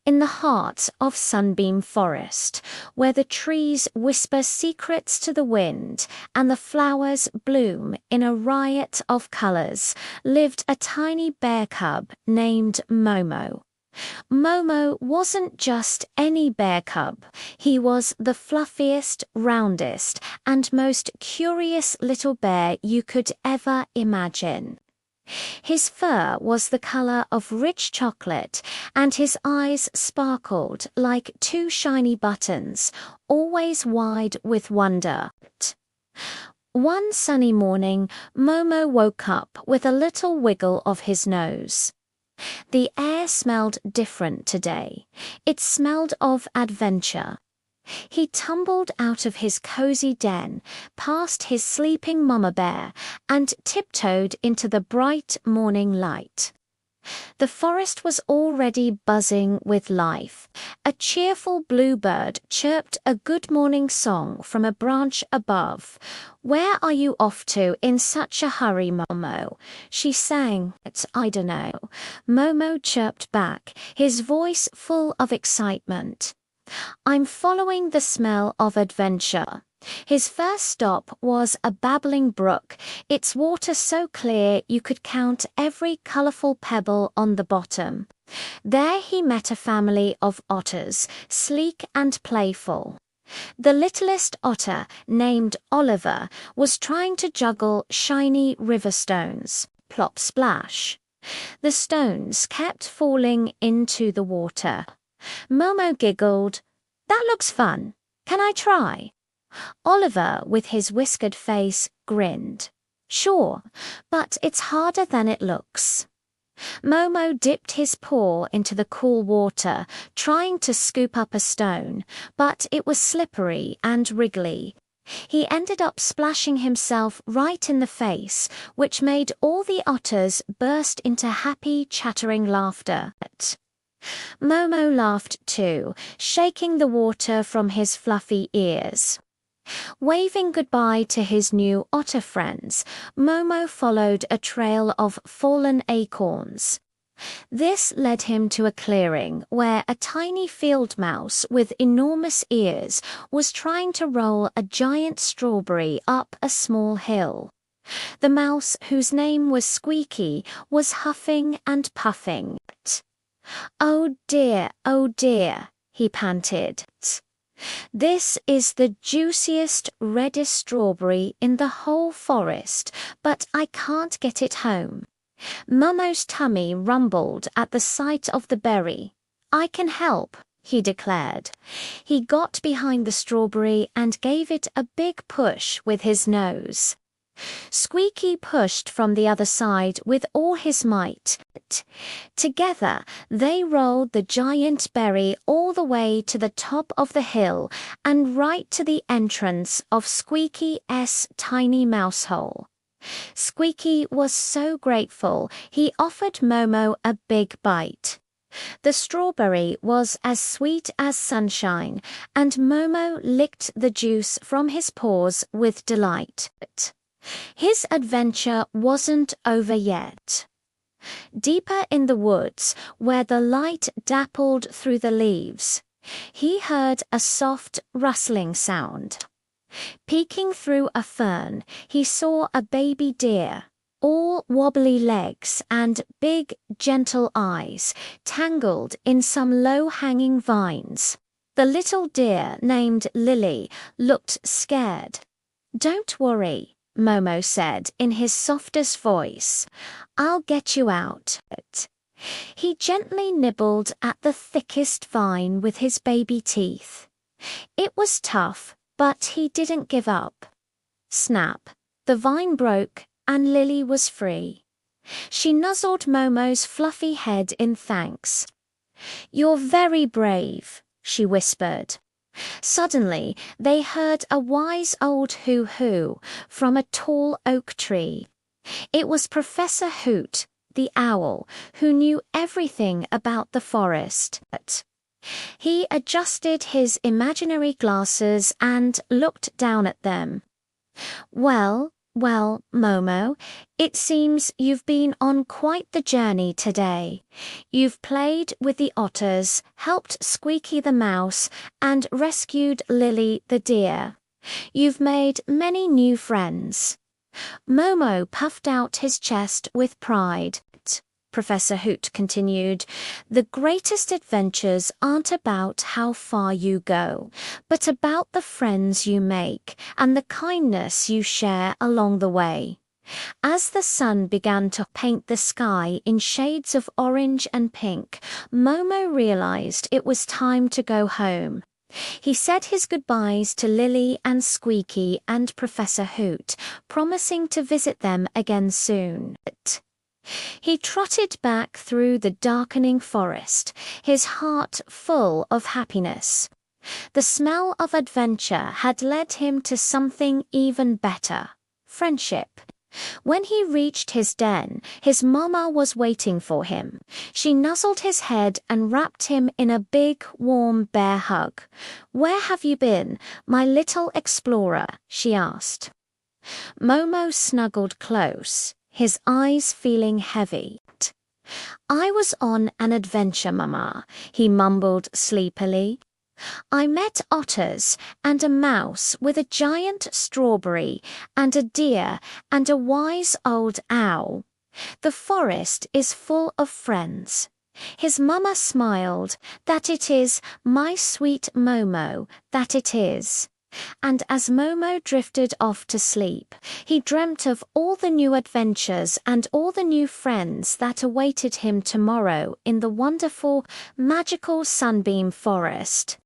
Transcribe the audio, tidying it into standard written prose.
in the heart of Sunbeam Forest, where the trees whisper secrets to the wind and the flowers bloom in a riot of colors, lived a tiny bear cub named Momo. Momo wasn't just any bear cub. He was the fluffiest, roundest, and most curious little bear you could ever imagine. His fur was the color of rich chocolate, and his eyes sparkled like two shiny buttons, always wide with wonder. One sunny morning, Momo woke up with a little wiggle of his nose. The air smelled different today. It smelled of adventure. He tumbled out of his cozy den, past his sleeping mama bear, and tiptoed into the bright morning light. The forest was already buzzing with life. A cheerful bluebird chirped a good morning song from a branch above. "Where are you off to in such a hurry, Momo?" she sang. "I dunno," Momo chirped back, his voice full of excitement. "I'm following the smell of adventure." His first stop was a babbling brook, its water so clear you could count every colorful pebble on the bottom. There he met a family of otters, sleek and playful. The littlest otter, named Oliver, was trying to juggle shiny river stones. Plop splash. The stones kept falling into the water. Momo giggled. "That looks fun. Can I try?" Oliver, with his whiskered face, grinned. "Sure, but it's harder than it looks." Momo dipped his paw into the cool water, trying to scoop up a stone, but it was slippery and wriggly. He ended up splashing himself right in the face, which made all the otters burst into happy, chattering laughter. Momo laughed too, shaking the water from his fluffy ears. Waving goodbye to his new otter friends, Momo followed a trail of fallen acorns. This led him to a clearing where a tiny field mouse with enormous ears was trying to roll a giant strawberry up a small hill. The mouse, whose name was Squeaky, was huffing and puffing. "Oh dear, he panted. "This is the juiciest, reddest strawberry in the whole forest, but I can't get it home." Momo's tummy rumbled at the sight of the berry. "I can help," he declared. He got behind the strawberry and gave it a big push with his nose. Squeaky pushed from the other side with all his might. Together, they rolled the giant berry all the way to the top of the hill and right to the entrance of Squeaky's tiny mouse hole. Squeaky was so grateful, he offered Momo a big bite. The strawberry was as sweet as sunshine, and Momo licked the juice from his paws with delight. His adventure wasn't over yet. Deeper in the woods, where the light dappled through the leaves, he heard a soft rustling sound. Peeking through a fern, he saw a baby deer, all wobbly legs and big, gentle eyes, tangled in some low-hanging vines. The little deer, named Lily, looked scared. "Don't worry," Momo said in his softest voice. "I'll get you out." He gently nibbled at the thickest vine with his baby teeth. It was tough, but he didn't give up. Snap! The vine broke, and Lily was free. She nuzzled Momo's fluffy head in thanks. "You're very brave," she whispered. Suddenly, they heard a wise old hoo-hoo from a tall oak tree. It was Professor Hoot, the owl, who knew everything about the forest. He adjusted his imaginary glasses and looked down at them. "Well, Well, Momo, it seems you've been on quite the journey today. You've played with the otters, helped Squeaky the mouse, and rescued Lily the deer. You've made many new friends. Momo puffed out his chest with pride. Professor Hoot continued, "The greatest adventures aren't about how far you go, but about the friends you make and the kindness you share along the way." As the sun began to paint the sky in shades of orange and pink, Momo realized it was time to go home. He said his goodbyes to Lily and Squeaky and Professor Hoot, promising to visit them again soon. He trotted back through the darkening forest, his heart full of happiness. The smell of adventure had led him to something even better: friendship. When he reached his den, his mama was waiting for him. She nuzzled his head and wrapped him in a big, warm bear hug. "Where have you been, my little explorer?" she asked. Momo snuggled close, his eyes feeling heavy. "I was on an adventure, Mama," he mumbled sleepily. "I met otters and a mouse with a giant strawberry and a deer and a wise old owl. The forest is full of friends." His mama smiled. "That it is, my sweet Momo, that it is." And as Momo drifted off to sleep, he dreamt of all the new adventures and all the new friends that awaited him tomorrow in the wonderful, magical Sunbeam Forest.